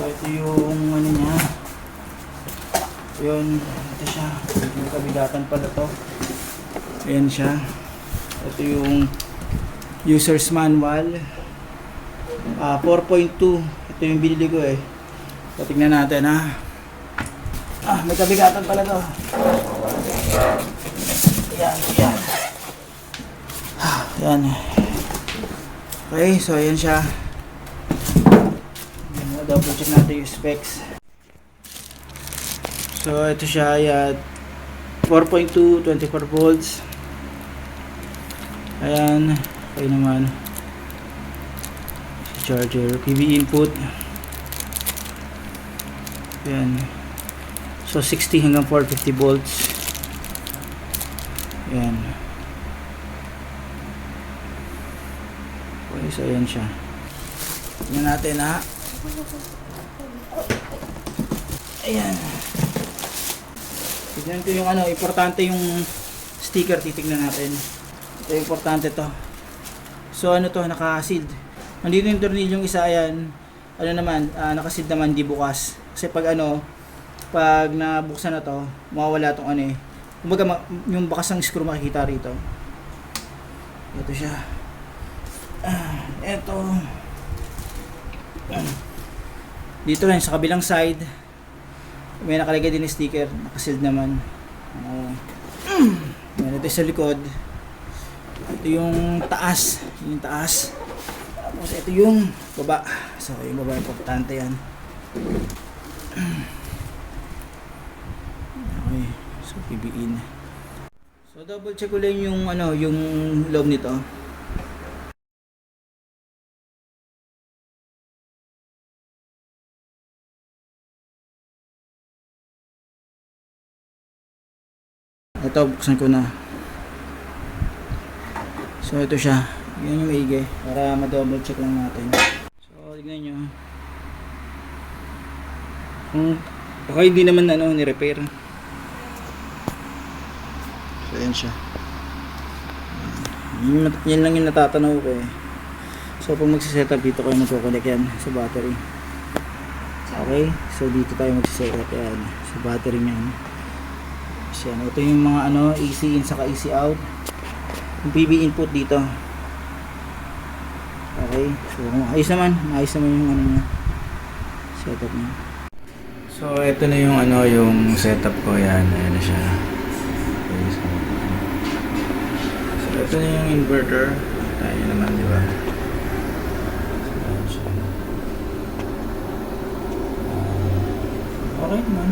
ito yung ano niya. Yun, ito siya. Yung kabigatan pala to. Ayan siya. Ito yung user's manual. 4.2. Ito yung binili ko eh. So, tingnan natin ha. May kabigatan pala to. Ayan, ayan. Ayan. Okay, so ayan siya. Double check natin yung specs. So ito siya ay 4.2, 24 volts. Ayan, okay naman. Charger, PV input. Ayan. So 60 hanggang 450 volts. Ayan. Okay, so ayan siya. Tingnan natin ha. Ayan. Tignan ko yung ano, importante yung sticker, titignan natin. Ito importante to. So ano to, naka-sealed. Nandito yung tornilyong isa, ayan. Ano naman, naka-sealed naman, di bukas. Kasi pag ano, pag nabuksan na to, mawawala tong ano eh. Kumbaga yung bakas ng screw makikita rito. Ito siya. Ito. Dito rin sa kabilang side may nakalagay din yung sticker, naka-sealed naman. Ito sa likod. Ito yung taas, tapos ito yung baba. So yung baba importante yan. Okay, so PBin. So double check ko lang yung ano, yung loob nito. Ito, buksan ko na. So ito siya. Yan yung maigi para ma-double check lang natin. So tignan nyo. Baka hindi naman ano, ni-repair. So yan siya. Yan lang yung natatanaw ko eh. So pag magsisetup dito kayo magkoconnect yan sa battery. Okay, so dito tayo magsisetup yan sa battery niyan. Yan. Ito yung mga ano, AC in saka AC out. Yung PV input dito. Okay. So ayos naman yung ano niya. Setup niya. So ito na yung ano, yung setup ko yan. Ayan na siya. Okay, so ito na yung inverter. Tayo naman, di ba? Okay naman.